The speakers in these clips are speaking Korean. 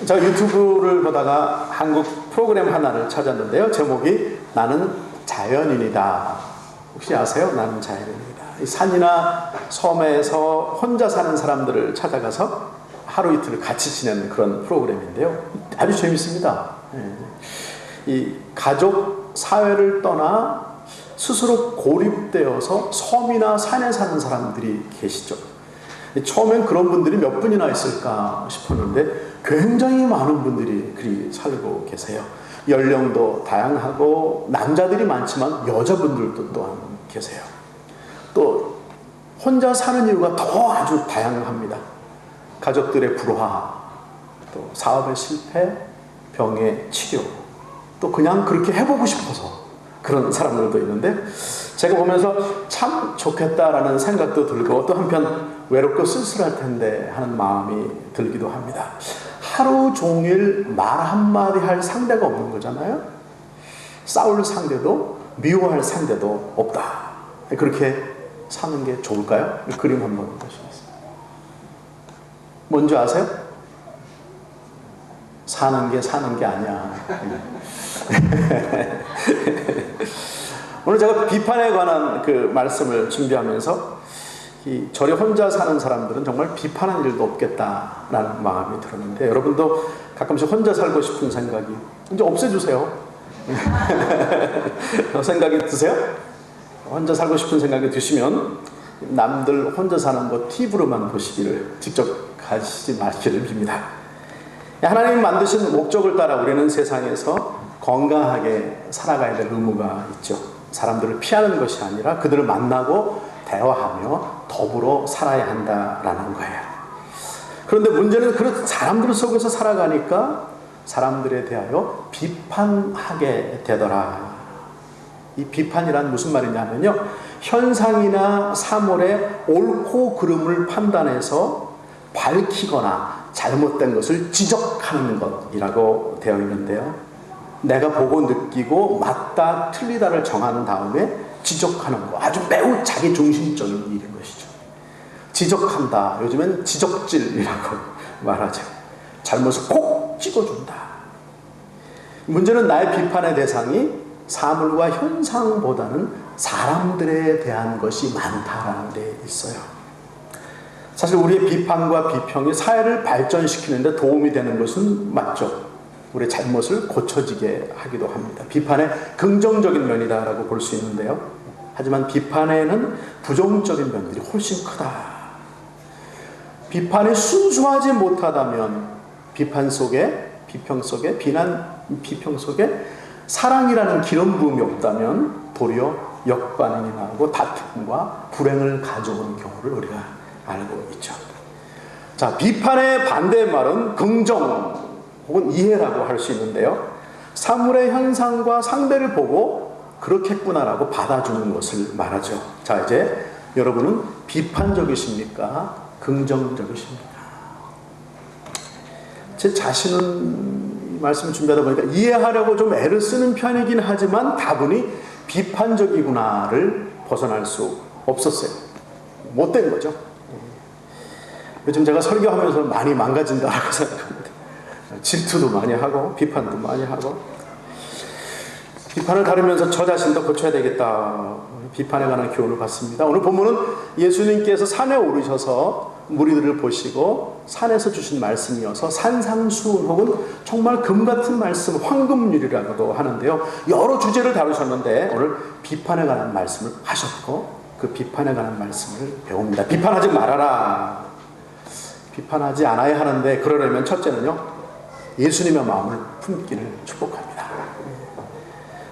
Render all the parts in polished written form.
제가 유튜브를 보다가 한국 프로그램 하나를 찾았는데요. 제목이 나는 자연인이다. 혹시 아세요? 나는 자연인이다. 이 산이나 섬에서 혼자 사는 사람들을 찾아가서 하루 이틀 같이 지내는 그런 프로그램인데요. 아주 재밌습니다. 이 가족 사회를 떠나 스스로 고립되어서 섬이나 산에 사는 사람들이 계시죠. 처음엔 그런 분들이 몇 분이나 있을까 싶었는데 굉장히 많은 분들이 그리 살고 계세요. 연령도 다양하고 남자들이 많지만 여자분들도 또한 계세요. 또 혼자 사는 이유가 더 아주 다양합니다. 가족들의 불화, 또 사업의 실패, 병의 치료, 또 그냥 그렇게 해보고 싶어서 그런 사람들도 있는데 제가 보면서 참 좋겠다라는 생각도 들고 또 한편 외롭고 쓸쓸할 텐데 하는 마음이 들기도 합니다. 하루 종일 말 한마디 할 상대가 없는 거잖아요. 싸울 상대도 미워할 상대도 없다. 그렇게 사는 게 좋을까요? 그림 한번 보시겠습니다. 뭔지 아세요? 사는 게 아니야. 오늘 제가 비판에 관한 그 말씀을 준비하면서 이 저리 혼자 사는 사람들은 정말 비판한 일도 없겠다라는 마음이 들었는데 여러분도 가끔씩 혼자 살고 싶은 생각이 이제 없애주세요. 생각이 드세요? 혼자 살고 싶은 생각이 드시면 남들 혼자 사는 거 TV로만 보시기를 직접 가시지 마시기를 빕니다. 하나님이 만드신 목적을 따라 우리는 세상에서 건강하게 살아가야 될 의무가 있죠. 사람들을 피하는 것이 아니라 그들을 만나고 대화하며 더불어 살아야 한다라는 거예요. 그런데 문제는 그런 사람들 속에서 살아가니까 사람들에 대하여 비판하게 되더라. 이 비판이란 무슨 말이냐면요, 현상이나 사물의 옳고 그름을 판단해서 밝히거나 잘못된 것을 지적하는 것이라고 되어 있는데요, 내가 보고 느끼고 맞다 틀리다를 정하는 다음에 지적하는 거, 아주 매우 자기중심적인 일인 것이죠. 지적한다, 요즘엔 지적질이라고 말하죠. 잘못을 꼭 찍어준다. 문제는 나의 비판의 대상이 사물과 현상보다는 사람들에 대한 것이 많다라는 데 있어요. 사실 우리의 비판과 비평이 사회를 발전시키는데 도움이 되는 것은 맞죠. 우리의 잘못을 고쳐지게 하기도 합니다. 비판의 긍정적인 면이다라고 볼 수 있는데요. 하지만 비판에는 부정적인 면들이 훨씬 크다. 비판이 순수하지 못하다면 비평 속에 사랑이라는 기름 부음이 없다면 도리어 역반응이 나오고 다툼과 불행을 가져오는 경우를 우리가 알고 있죠. 자, 비판의 반대의 말은 긍정 혹은 이해라고 할 수 있는데요, 사물의 현상과 상대를 보고 그렇겠구나라고 받아주는 것을 말하죠. 자, 이제 여러분은 비판적이십니까? 긍정적이십니까? 제 자신은 이 말씀을 준비하다 보니까 이해하려고 좀 애를 쓰는 편이긴 하지만 다분히 비판적이구나를 벗어날 수 없었어요. 못된 거죠. 요즘 제가 설교하면서 많이 망가진다라고 생각합니다. 질투도 많이 하고 비판도 많이 하고, 비판을 다루면서 저 자신도 고쳐야 되겠다, 비판에 관한 교훈을 받습니다. 오늘 본문은 예수님께서 산에 오르셔서 무리들을 보시고 산에서 주신 말씀이어서 산상수훈 혹은 정말 금같은 말씀, 황금률이라고도 하는데요, 여러 주제를 다루셨는데 오늘 비판에 관한 말씀을 하셨고 그 비판에 관한 말씀을 배웁니다. 비판하지 말아라. 비판하지 않아야 하는데 그러려면 첫째는요, 예수님의 마음을 품기를 축복합니다.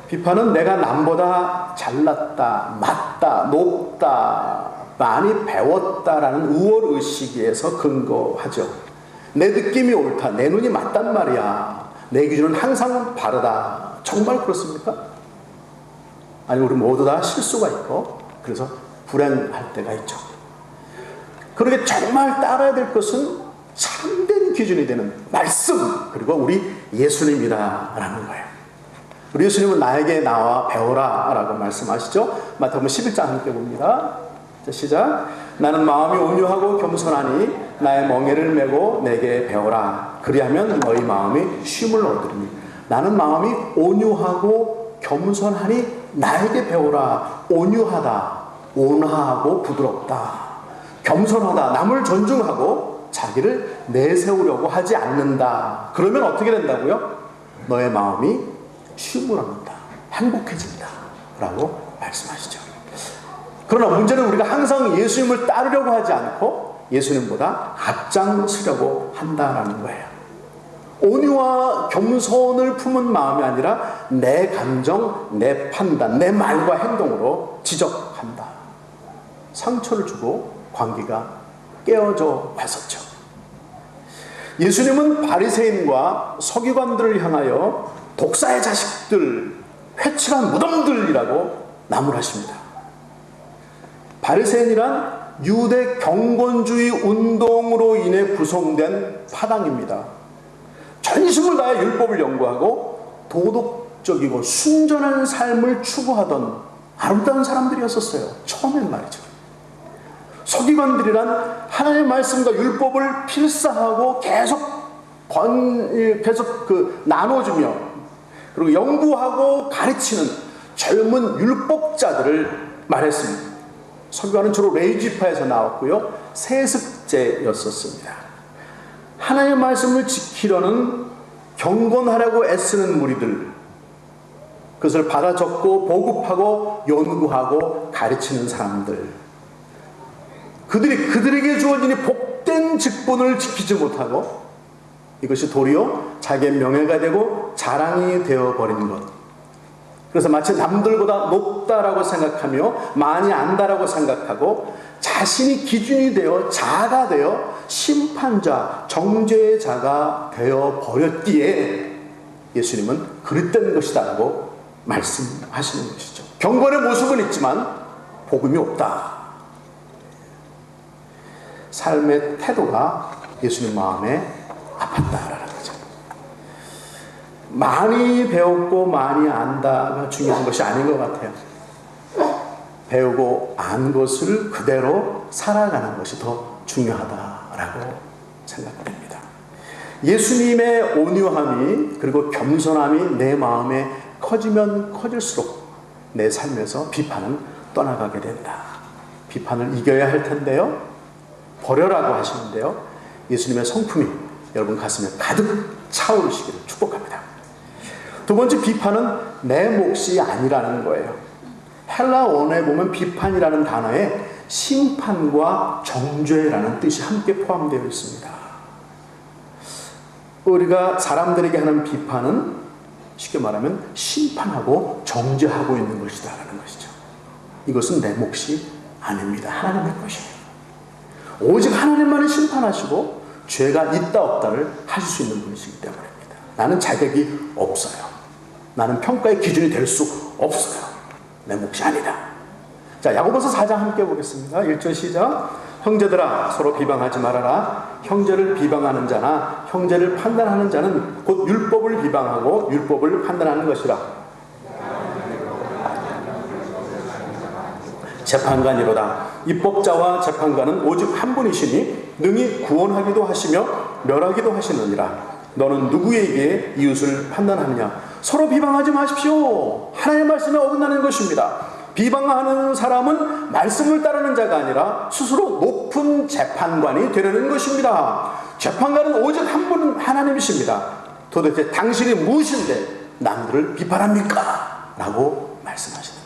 비판은 내가 남보다 잘났다, 맞다, 높다, 많이 배웠다라는 우월의식에서 근거하죠. 내 느낌이 옳다, 내 눈이 맞단 말이야, 내 기준은 항상 바르다. 정말 그렇습니까? 아니, 우리 모두 다 실수가 있고 그래서 불행할 때가 있죠. 그러게 정말 따라야 될 것은 참된 기준이 되는 말씀, 그리고 우리 예수님이다라는 거예요. 우리 예수님은 나에게 나와 배우라 라고 말씀하시죠. 마태복음 11장 함께 봅니다. 자, 시작. 나는 마음이 온유하고 겸손하니 나의 멍에를 메고 내게 배워라. 그리하면 너희 마음이 쉼을 얻으리니 나는 마음이 온유하고 겸손하니 나에게 배워라. 온유하다, 온화하고 부드럽다, 겸손하다, 남을 존중하고 자기를 내세우려고 하지 않는다. 그러면 어떻게 된다고요? 너의 마음이 쉼을 얻는다, 행복해진다 라고 말씀하시죠. 그러나 문제는 우리가 항상 예수님을 따르려고 하지 않고 예수님보다 앞장서려고 한다라는 거예요. 온유와 겸손을 품은 마음이 아니라 내 감정, 내 판단, 내 말과 행동으로 지적한다. 상처를 주고 관계가 깨어져 왔었죠. 예수님은 바리새인과 서기관들을 향하여 독사의 자식들, 회칠한 무덤들이라고 나무라십니다. 바리새인이란 유대 경건주의 운동으로 인해 구성된 파당입니다. 전심을 다해 율법을 연구하고 도덕적이고 순전한 삶을 추구하던 아름다운 사람들이었었어요. 처음엔 말이죠. 서기관들이란 하나님의 말씀과 율법을 필사하고 계속 나눠주며 그리고 연구하고 가르치는 젊은 율법자들을 말했습니다. 서기관은 주로 레위지파에서 나왔고요, 세습제였었습니다. 하나님의 말씀을 지키려는 경건하려고 애쓰는 무리들, 그것을 받아 적고 보급하고 연구하고 가르치는 사람들, 그들에게 주어진 복된 직분을 지키지 못하고 이것이 도리어 자기의 명예가 되고 자랑이 되어버린 것, 그래서 마치 남들보다 높다라고 생각하며 많이 안다라고 생각하고 자신이 기준이 되어 자아가 되어 심판자, 정죄자가 되어버렸기에 예수님은 그릇된 것이다 라고 말씀하시는 것이죠. 경건의 모습은 있지만 복음이 없다. 삶의 태도가 예수님 마음에 아팠다라는 거죠. 많이 배웠고 많이 안다가 중요한 것이 아닌 것 같아요. 배우고 안 것을 그대로 살아가는 것이 더 중요하다라고 생각됩니다. 예수님의 온유함이 그리고 겸손함이 내 마음에 커지면 커질수록 내 삶에서 비판은 떠나가게 된다. 비판을 이겨야 할 텐데요, 버려라고 하시는데요, 예수님의 성품이 여러분 가슴에 가득 차오르시기를 축복합니다. 두 번째, 비판은 내 몫이 아니라는 거예요. 헬라 원어에 보면 비판이라는 단어에 심판과 정죄라는 뜻이 함께 포함되어 있습니다. 우리가 사람들에게 하는 비판은 쉽게 말하면 심판하고 정죄하고 있는 것이다라는 것이죠. 이것은 내 몫이 아닙니다. 하나님의 것이에요. 오직 하나님만이 심판하시고 죄가 있다 없다를 하실 수 있는 분이시기 때문입니다. 나는 자격이 없어요. 나는 평가의 기준이 될 수 없어요. 내 몫이 아니다. 자, 야고보서 4장 함께 보겠습니다. 1절 시작. 형제들아, 서로 비방하지 말아라. 형제를 비방하는 자나 형제를 판단하는 자는 곧 율법을 비방하고 율법을 판단하는 것이라. 재판관이로다. 입법자와 재판관은 오직 한 분이시니 능히 구원하기도 하시며 멸하기도 하시느니라. 너는 누구에게 이웃을 판단하느냐? 서로 비방하지 마십시오. 하나님의 말씀에 어긋나는 것입니다. 비방하는 사람은 말씀을 따르는 자가 아니라 스스로 높은 재판관이 되려는 것입니다. 재판관은 오직 한 분 하나님이십니다. 도대체 당신이 무엇인데 남들을 비판합니까? 라고 말씀하시는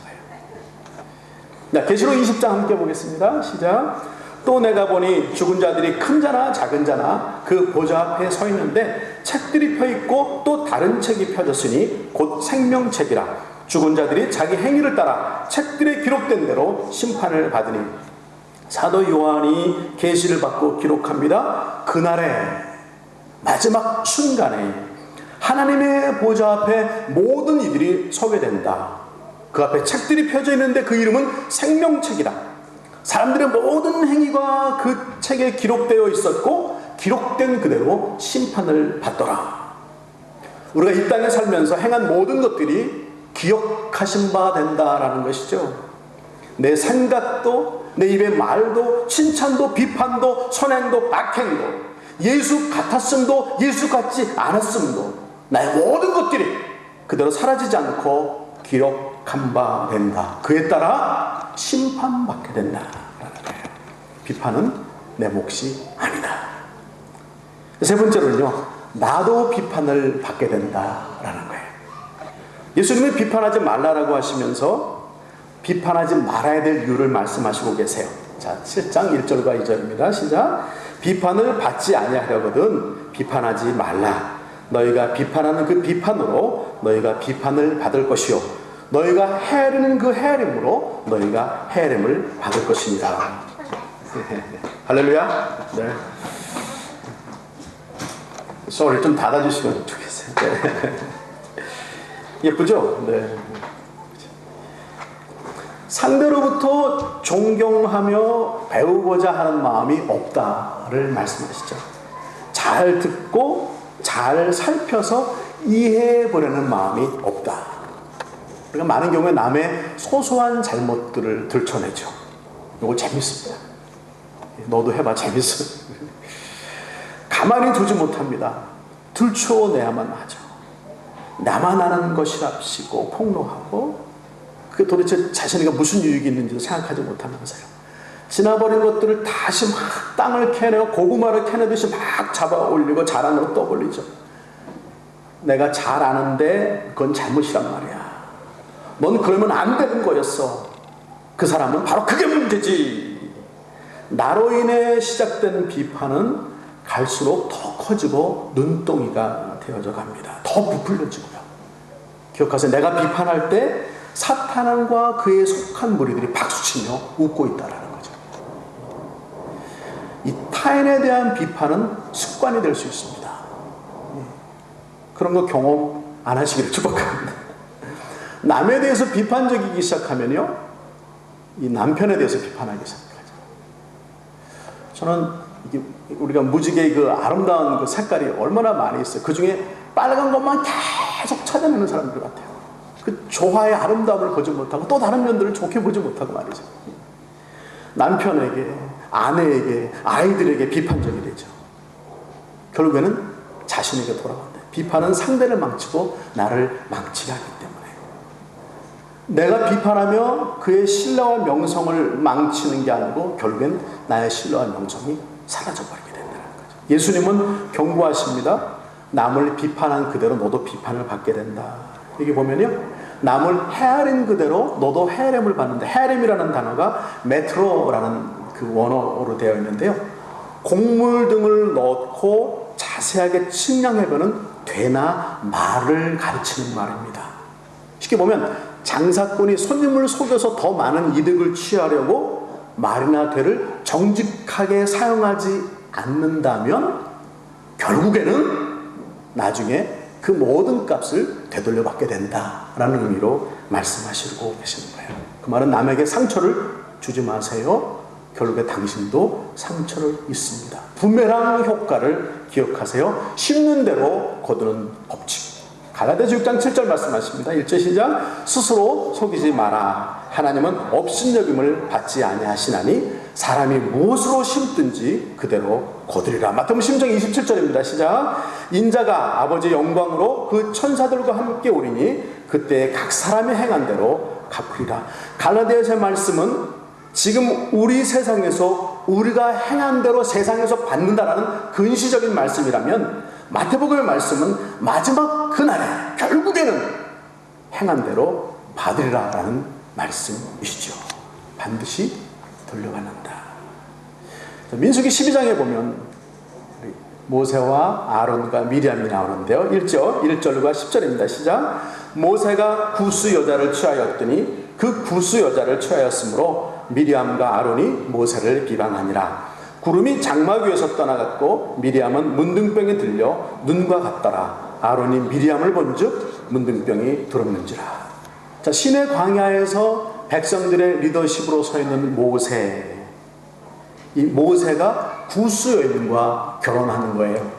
거예요. 계시록 20장 함께 보겠습니다. 시작. 또 내가 보니 죽은 자들이 큰 자나 작은 자나 그 보좌 앞에 서 있는데 책들이 펴있고 또 다른 책이 펴졌으니 곧 생명책이라. 죽은 자들이 자기 행위를 따라 책들에 기록된 대로 심판을 받으니 사도 요한이 계시를 받고 기록합니다. 그날의 마지막 순간에 하나님의 보좌 앞에 모든 이들이 서게 된다. 그 앞에 책들이 펴져 있는데 그 이름은 생명책이다. 사람들의 모든 행위가 그 책에 기록되어 있었고 기록된 그대로 심판을 받더라. 우리가 이 땅에 살면서 행한 모든 것들이 기억하신 바 된다라는 것이죠. 내 생각도, 내 입의 말도, 칭찬도, 비판도, 선행도, 악행도, 예수 같았음도, 예수 같지 않았음도, 나의 모든 것들이 그대로 사라지지 않고 기록한 바 된다. 그에 따라 심판받게 된다라는 거예요. 비판은 내 몫이 아니다. 세 번째로는요, 나도 비판을 받게 된다라는 거예요. 예수님은 비판하지 말라라고 하시면서 비판하지 말아야 될 이유를 말씀하시고 계세요. 자, 7장 1절과 2절입니다. 시작. 비판을 받지 아니하려거든 비판하지 말라. 너희가 비판하는 그 비판으로 너희가 비판을 받을 것이요, 너희가 헤아리는 그 헤아림으로 너희가 헤아림을 받을 것입니다. 할렐루야. 네. 소리 좀 닫아주시면 좋겠어요. 네. 예쁘죠? 네. 상대로부터 존경하며 배우고자 하는 마음이 없다를 말씀하시죠. 잘 듣고 잘 살펴서 이해해보려는 마음이 없다. 그러니까 많은 경우에 남의 소소한 잘못들을 들춰내죠. 이거 재밌습니다. 너도 해봐, 재밌어. 가만히 두지 못합니다. 들춰내야만 하죠. 나만 아는 것이랍시고 폭로하고, 그 도대체 자신에게 무슨 유익이 있는지도 생각하지 못하면서요, 지나버린 것들을 다시 막 땅을 캐내고 고구마를 캐내듯이 막 잡아 올리고 자랑으로 떠벌리죠. 내가 잘 아는데 그건 잘못이란 말이야. 넌 그러면 안 되는 거였어. 그 사람은 바로 그게 문제지. 나로 인해 시작된 비판은 갈수록 더 커지고 눈덩이가 되어져 갑니다. 더 부풀려지고요. 기억하세요. 내가 비판할 때 사탄과 그에 속한 무리들이 박수치며 웃고 있다라는 거죠. 이 타인에 대한 비판은 습관이 될 수 있습니다. 그런 거 경험 안 하시기를 축복합니다. 남에 대해서 비판적이기 시작하면요, 이 남편에 대해서 비판하기 시작하죠. 저는 이게 우리가 무지개 그 아름다운 그 색깔이 얼마나 많이 있어요. 그 중에 빨간 것만 계속 찾아내는 사람들 같아요. 그 조화의 아름다움을 보지 못하고 또 다른 면들을 좋게 보지 못하고 말이죠. 남편에게, 아내에게, 아이들에게 비판적이 되죠. 결국에는 자신에게 돌아간다. 비판은 상대를 망치고 나를 망치게 하기 때문에, 내가 비판하며 그의 신뢰와 명성을 망치는 게 아니고 결국엔 나의 신뢰와 명성이 사라져버리게 된다는 거죠. 예수님은 경고하십니다. 남을 비판한 그대로 너도 비판을 받게 된다. 여기 보면요, 남을 헤아린 그대로 너도 헤아림을 받는다. 헤아림이라는 단어가 메트로라는 그 원어로 되어 있는데요, 곡물 등을 넣고 자세하게 측량해보는 되나 말을 가르치는 말입니다. 쉽게 보면 장사꾼이 손님을 속여서 더 많은 이득을 취하려고 말이나 되를 정직하게 사용하지 않는다면 결국에는 나중에 그 모든 값을 되돌려받게 된다라는 의미로 말씀하시고 계시는 거예요. 그 말은 남에게 상처를 주지 마세요. 결국에 당신도 상처를 입습니다. 부메랑 효과를 기억하세요. 심는 대로 거두는 법칙. 갈라디아서 6장 7절 말씀하십니다. 1절 시작. 스스로 속이지 마라. 하나님은 업신여김을 받지 아니하시나니 사람이 무엇으로 심든지 그대로 거두리라. 마태복음 10장 27절입니다. 시작. 인자가 아버지의 영광으로 그 천사들과 함께 오리니 그때 각 사람이 행한 대로 갚으리라. 갈라디아서의 말씀은 지금 우리 세상에서 우리가 행한 대로 세상에서 받는다라는 근시적인 말씀이라면, 마태복음의 말씀은 마지막 그날에 결국에는 행한 대로 받으리라라는 말씀이시죠. 반드시 돌려받는다. 민수기 12장에 보면 모세와 아론과 미리암이 나오는데요, 1절과 10절입니다. 시작. 모세가 구스 여자를 취하였더니 그 구스 여자를 취하였으므로 미리암과 아론이 모세를 비방하니라. 구름이 장막 위에서 떠나갔고 미리암은 문둥병에 들려 눈과 같더라. 아론이 미리암을 본즉 문둥병이 들었는지라. 자, 시내 광야에서 백성들의 리더십으로 서 있는 모세, 이 모세가 구스 여인과 결혼하는 거예요.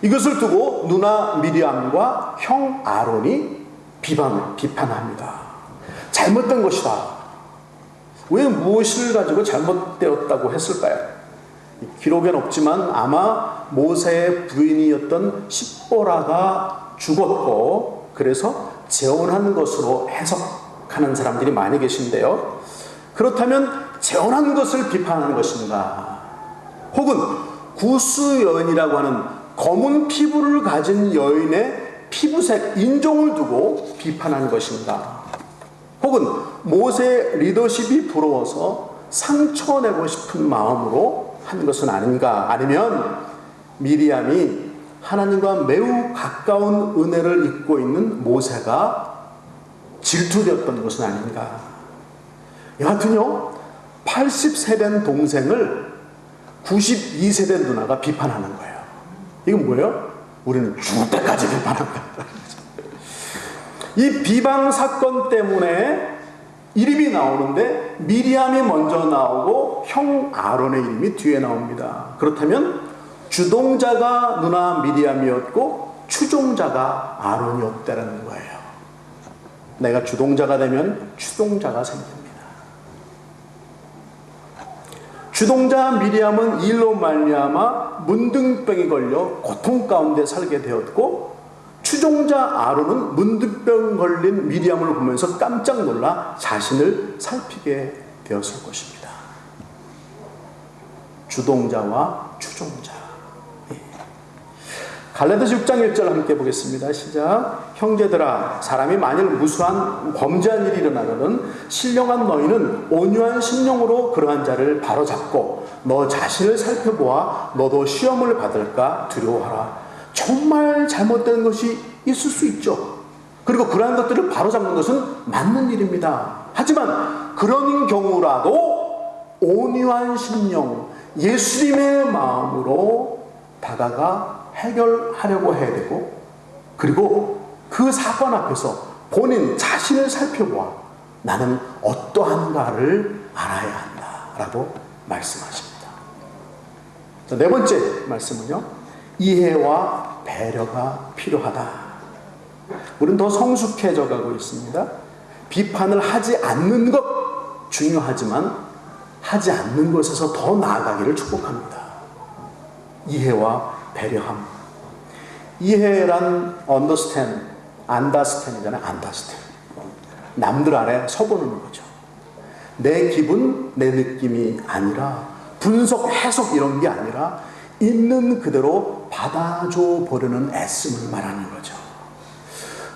이것을 두고 누나 미리암과 형 아론이 비판합니다. 잘못된 것이다. 왜 무엇을 가지고 잘못되었다고 했을까요? 기록엔 없지만 아마 모세의 부인이었던 십보라가 죽었고 그래서 재혼한 것으로 해석하는 사람들이 많이 계신데요. 그렇다면 재혼한 것을 비판하는 것인가? 혹은 구스 여인이라고 하는 검은 피부를 가진 여인의 피부색, 인종을 두고 비판하는 것인가? 혹은 모세의 리더십이 부러워서 상처내고 싶은 마음으로 한 것은 아닌가? 아니면 미리암이 하나님과 매우 가까운 은혜를 입고 있는 모세가 질투되었던 것은 아닌가? 여하튼요, 80세 된 동생을 92세 된 누나가 비판하는 거예요. 이건 뭐예요? 우리는 죽을 때까지 비판한다. 이 비방 사건 때문에 이름이 나오는데 미리암이 먼저 나오고 형 아론의 이름이 뒤에 나옵니다. 그렇다면 주동자가 누나 미리암이었고 추종자가 아론이었다는 거예요. 내가 주동자가 되면 추종자가 생깁니다. 주동자 미리암은 일로 말미암아 문둥병이 걸려 고통 가운데 살게 되었고 추종자 아론은 문둥병 걸린 미리암을 보면서 깜짝 놀라 자신을 살피게 되었을 것입니다. 주동자와 추종자. 갈라디아서 6장 1절 함께 보겠습니다. 시작. 형제들아, 사람이 만일 무수한 범죄한 일이 일어나거든 신령한 너희는 온유한 심령으로 그러한 자를 바로잡고 너 자신을 살펴보아 너도 시험을 받을까 두려워하라. 정말 잘못된 것이 있을 수 있죠. 그리고 그러한 것들을 바로잡는 것은 맞는 일입니다. 하지만 그런 경우라도 온유한 심령, 예수님의 마음으로 다가가 해결하려고 해야 되고, 그리고 그 사건 앞에서 본인 자신을 살펴보아 나는 어떠한가를 알아야 한다라고 말씀하십니다. 네 번째 말씀은요, 이해와 배려가 필요하다. 우리는 더 성숙해져 가고 있습니다. 비판을 하지 않는 것 중요하지만 하지 않는 것에서 더 나아가기를 축복합니다. 이해와 배려함. 이해란 understand, understand이잖아요. understand. 남들 아래 서보는 거죠. 내 기분, 내 느낌이 아니라 분석, 해석 이런 게 아니라 있는 그대로 받아줘 보려는 애씀을 말하는 거죠.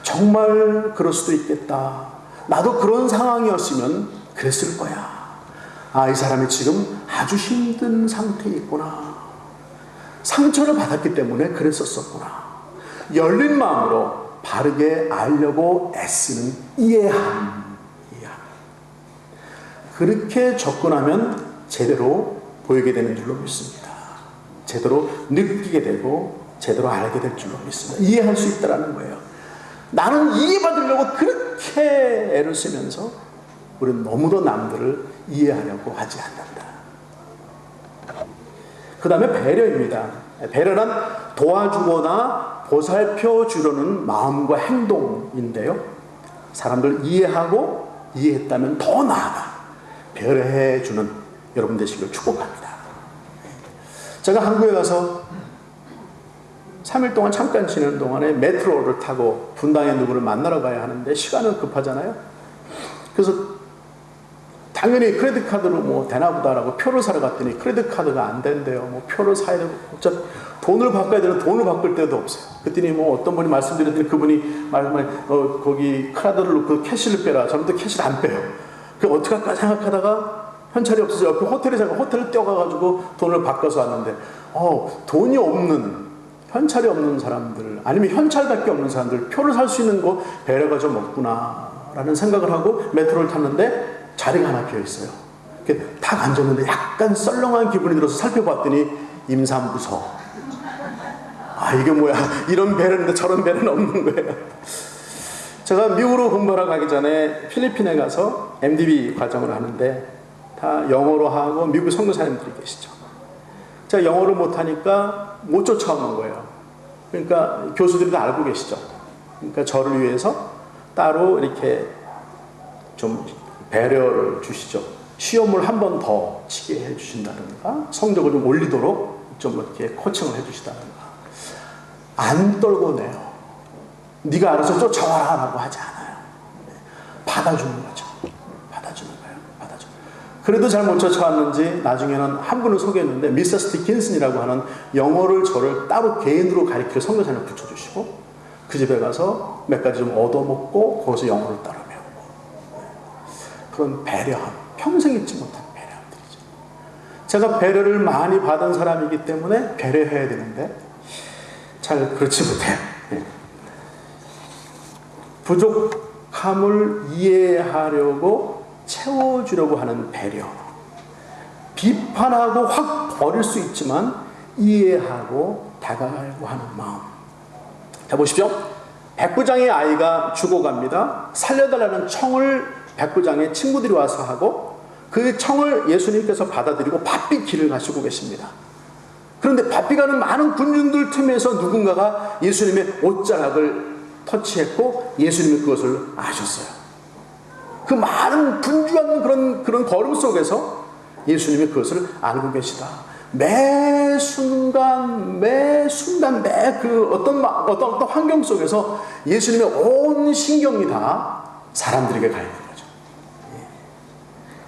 정말 그럴 수도 있겠다. 나도 그런 상황이었으면 그랬을 거야. 아, 이 사람이 지금 아주 힘든 상태에 있구나. 상처를 받았기 때문에 그랬었구나. 열린 마음으로 바르게 알려고 애쓰는 이해함. 그렇게 접근하면 제대로 보이게 되는 줄로 믿습니다. 제대로 느끼게 되고 제대로 알게 될 줄로 믿습니다. 이해할 수 있다는 거예요. 나는 이해받으려고 그렇게 애를 쓰면서 우리는 너무도 남들을 이해하려고 하지 않는다. 그 다음에 배려입니다. 배려는 도와주거나 보살펴 주려는 마음과 행동인데요. 사람들 이해하고 이해했다면 더 나아가 배려해 주는 여러분 되시길 축복합니다. 제가 한국에 가서 3일 동안 잠깐 지내는 동안에 메트로를 타고 분당에 누구를 만나러 가야 하는데 시간은 급하잖아요. 그래서 당연히 크레딧 카드로 뭐 되나보다라고 표를 사러 갔더니 크레딧 카드가 안 된대요. 뭐 표를 사야 되고 돈을 바꿔야 되는 돈을 바꿀 데도 없어요. 그랬더니 뭐 어떤 분이 말씀드렸더니 그분이 거기 카드를 놓고 캐시를 빼라. 저는 캐시를 안 빼요. 그 어떻게 할까 생각하다가 현찰이 없어서 옆에 호텔을 뛰어가가지고 돈을 바꿔서 왔는데 돈이 없는 현찰이 없는 사람들 아니면 현찰밖에 없는 사람들 표를 살 수 있는 거 배려가 좀 없구나라는 생각을 하고 메트로를 탔는데 자리가 하나 비어있어요. 딱 앉았는데 약간 썰렁한 기분이 들어서 살펴봤더니 임산부서. 아, 이게 뭐야. 이런 배려인데 저런 배려는 없는 거예요. 제가 미국으로 공부하러 가기 전에 필리핀에 가서 MDB 과정을 하는데 다 영어로 하고 미국 선교사님들이 계시죠. 제가 영어를 못하니까 못 쫓아오는 거예요. 그러니까 교수들이 다 알고 계시죠. 그러니까 저를 위해서 따로 이렇게 좀 배려를 주시죠. 시험을 한 번 더 치게 해주신다든가, 성적을 좀 올리도록 좀 이렇게 코칭을 해주시다든가, 안 떨고내요. 네가 알아서 쫓아와라 라고 하지 않아요. 받아주는 거죠. 받아주는 거예요. 받아주는 거예요. 그래도 잘 못 쫓아왔는지 나중에는 한 분을 소개했는데, 미세스 디킨슨이라고 하는 영어를 저를 따로 개인으로 가르치러 선교사를 붙여주시고, 그 집에 가서 몇 가지 좀 얻어먹고 거기서 영어를 따라 배우고, 그런 배려함, 평생 잊지 못한 배려함들이죠. 제가 배려를 많이 받은 사람이기 때문에 배려해야 되는데 잘 그렇지 못해요. 부족함을 이해하려고 채워주려고 하는 배려, 비판하고 확 버릴 수 있지만 이해하고 다가가려고 하는 마음. 자, 보십시오. 백부장의 아이가 죽어갑니다. 살려달라는 청을 백부장의 친구들이 와서 하고, 그 청을 예수님께서 받아들이고 바삐 길을 가시고 계십니다. 그런데 바삐 가는 많은 군중들 틈에서 누군가가 예수님의 옷자락을 터치했고 예수님이 그것을 아셨어요. 그 많은 분주한 그런 걸음 속에서 예수님이 그것을 알고 계시다. 매 순간 매 그 어떤 환경 속에서 예수님의 온 신경이 다 사람들에게 가 있는 거죠.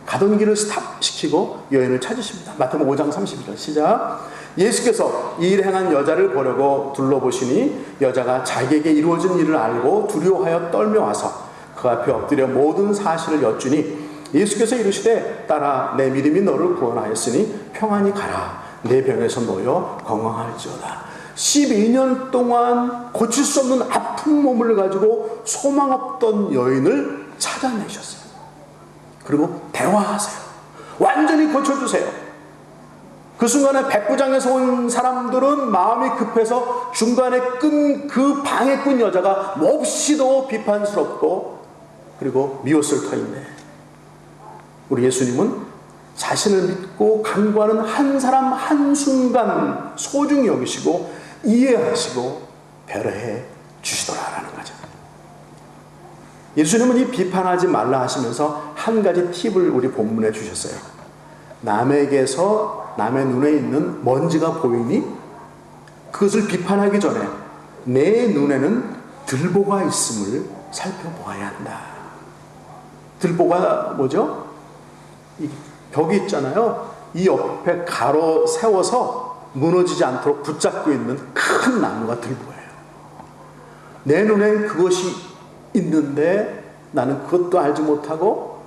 가던 길을 스탑시키고 여인을 찾으십니다. 마태복음 5장 32절 시작. 예수께서 이 일을 행한 여자를 보려고 둘러보시니 여자가 자기에게 이루어진 일을 알고 두려워하여 떨며 와서 그 앞에 엎드려 모든 사실을 여쭈니 예수께서 이르시되 딸아 내 믿음이 너를 구원하였으니 평안히 가라. 내 병에서 놓여 건강할지어다. 12년 동안 고칠 수 없는 아픈 몸을 가지고 소망 없던 여인을 찾아내셨어요. 그리고 대화하세요. 완전히 고쳐주세요. 그 순간에 백부장에서 온 사람들은 마음이 급해서 중간에 끈 그 방에 끈 여자가 몹시도 비판스럽고 그리고 미웠을 터인데, 우리 예수님은 자신을 믿고 간구하는 한 사람 한순간 소중히 여기시고 이해하시고 배려해 주시더라라는 거죠. 예수님은 이 비판하지 말라 하시면서 한 가지 팁을 우리 본문에 주셨어요. 남에게서 남의 눈에 있는 먼지가 보이니 그것을 비판하기 전에 내 눈에는 들보가 있음을 살펴보아야 한다. 들보가 뭐죠? 이 벽이 있잖아요. 이 옆에 가로 세워서 무너지지 않도록 붙잡고 있는 큰 나무가 들보예요. 내 눈엔 그것이 있는데 나는 그것도 알지 못하고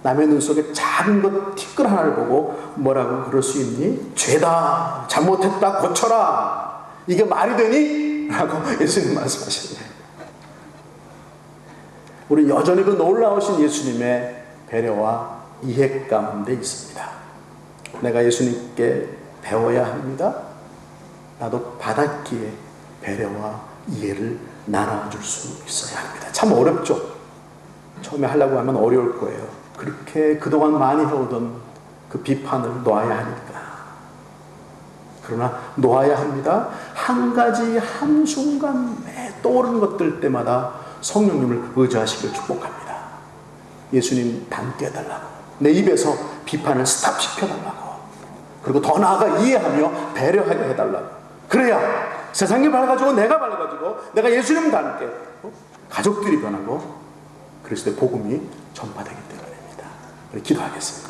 남의 눈 속에 작은 것 티끌 하나를 보고 뭐라고 그럴 수 있니? 죄다, 잘못했다, 고쳐라. 이게 말이 되니? 라고 예수님 말씀하시네요. 우리 여전히 그 놀라우신 예수님의 배려와 이해 가운데 있습니다. 내가 예수님께 배워야 합니다. 나도 받았기에 배려와 이해를 나눠줄 수 있어야 합니다. 참 어렵죠. 처음에 하려고 하면 어려울 거예요. 그렇게 그동안 많이 해오던 그 비판을 놓아야 하니까. 그러나 놓아야 합니다. 한 가지 한순간 매 떠오르는 것들 때마다 성령님을 의지하시길 축복합니다. 예수님 닮게 해달라고, 내 입에서 비판을 스탑시켜달라고, 그리고 더 나아가 이해하며 배려하게 해달라고. 그래야 세상이 밝아지고 내가 밝아지고 내가 예수님 닮게 가족들이 변하고 그리스도의 복음이 전파되기 때문입니다. 우리 기도하겠습니다.